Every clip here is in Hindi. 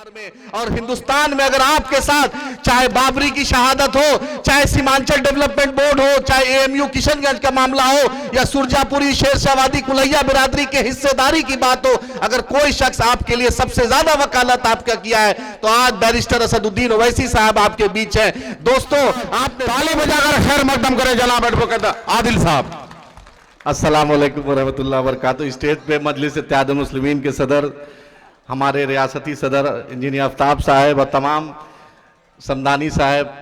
बिहार में और हिंदुस्तान में अगर आपके साथ चाहे बाबरी की शहादत हो, चाहे सीमांचल डेवलपमेंट बोर्ड हो, चाहे एएमयू किशनगंज का मामला हो या सुरजापुरी शेरशाहवादी कुलैया बिरादरी के हिस्सेदारी की बात हो, अगर कोई शख्स आपके लिए सबसे ज्यादा वकालत आपका किया है तो आज बैरिस्टर असदुद्दीन ओवैसी साहब आपके बीच है। दोस्तों, आपने ताली बजाकर खैर मकदम करें जनाब एडवोकेट आदिल साहब। अस्सलाम वालेकुम वरहमतुल्लाहि वबरकातुहू। स्टेज पे मजलिस इत्तेहादुल मुस्लिमीन के सदर, हमारे रियासती सदर इंजीनियर आफ्ताब साहब और तमाम समदानी साहब,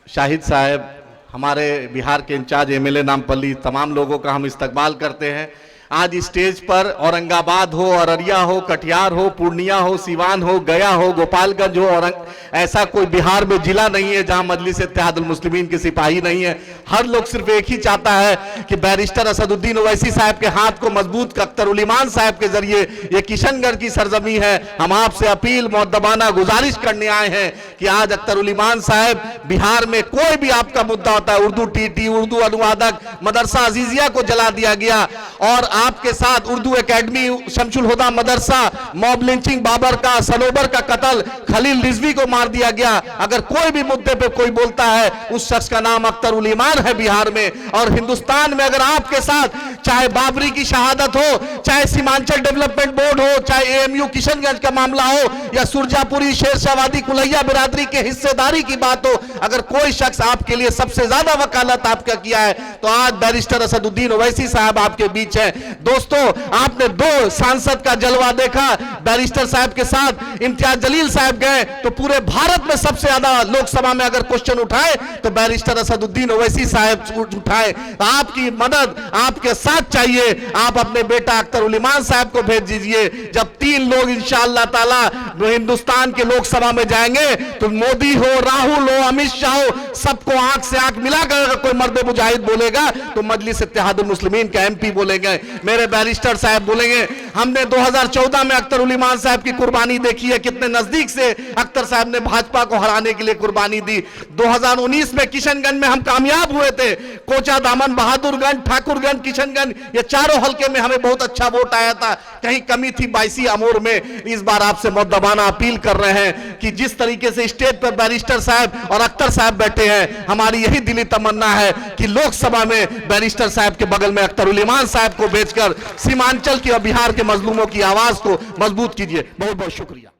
शाहिद साहब, हमारे बिहार के इंचार्ज एमएलए नामपल्ली, तमाम लोगों का हम इस्तकबाल करते हैं। आज स्टेज पर औरंगाबाद हो, अररिया हो, कटिहार हो, पूर्णिया हो, सीवान हो, गया हो, गोपालगंज हो, ऐसा कोई बिहार में जिला नहीं है जहां मजलिस इत्तेहादुल मुस्लिमीन के सिपाही नहीं है। हर लोग सिर्फ एक ही चाहता है कि बैरिस्टर असदुद्दीन ओवैसी साहब के हाथ को मजबूत कर अख्तर ईमान साहब के जरिए ये किशनगंज की सरजमी है। हम आपसे अपील मुअद्दबाना गुजारिश करने आए हैं कि आज अख्तर ईमान साहब, बिहार में कोई भी आपका मुद्दा होता है, उर्दू टीटी, उर्दू अनुवादक, मदरसा अजीजिया को जला दिया गया और आपके साथ उर्दू एकेडमी, शमसुल हुदा मदरसा, मॉब लिंचिंग, बाबर का, सनोबर का कत्ल, खलील रिजवी को मार दिया गया। अगर कोई भी मुद्दे पे कोई बोलता है उस शख्स का नाम अख्तर ईमान है बिहार में और हिंदुस्तान में। अगर आपके साथ चाहे बाबरी की शहादत हो, चाहे सीमांचल डेवलपमेंट बोर्ड हो, चाहे एएमयू किशनगंज का मामला हो या सुरजापुरी शेरशाहवादी कुलैया बिरादरी के हिस्सेदारी की बात हो, अगर कोई शख्स आपके लिए सबसे ज्यादा वकालत आपका किया है तो आज बैरिस्टर असदुद्दीन ओवैसी साहब आपके बीच है। दोस्तों, आपने दो सांसद का जलवा देखा, बैरिस्टर साहब के साथ इम्तियाज जलील साहब गए तो पूरे भारत में सबसे ज्यादा लोकसभा में अगर क्वेश्चन उठाए तो बैरिस्टर असदुद्दीन ओवैसी साहब उठाए। आपकी मदद आपके साथ चाहिए, आप अपने बेटा अख्तर ईमान साहब को भेज दीजिए। जब 3 लोग इंशाअल्लाह ताला हिंदुस्तान के लोकसभा में जाएंगे तो मोदी हो, राहुल हो, अमित शाह हो, सबको आंख से आंख मिलाकर अगर कोई मर्द मुजाहिद बोलेगा तो मजलिस इत्तेहादुल मुस्लिमीन का एमपी बोलेंगे, मेरे बैरिस्टर साहब बोलेंगे। हमने 2014 में अख्तर ईमान साहब की कुर्बानी देखी है, कितने नजदीक से अख्तर साहब ने भाजपा को हराने के लिए कुर्बानी दी। 2019 में किशनगंज में हम कामयाब हुए थे, कोचा दामन, बहादुरगंज, ठाकुरगंज, किशनगंज, ये चारों हल्के में हमें बहुत अच्छा वोट आया था। कहीं कमी थी 22 अमूर में। इस बार आपसे मुअद्दबाना अपील कर रहे हैं कि जिस तरीके से स्टेज पर बैरिस्टर साहब और अख्तर साहब बैठे हैं, हमारी यही दिली तमन्ना है कि लोकसभा में बैरिस्टर साहब के बगल में अख्तर ईमान साहब को भेजकर सीमांचल की और बिहार के मजलूमों की आवाज को मजबूत कीजिए। बहुत बहुत शुक्रिया।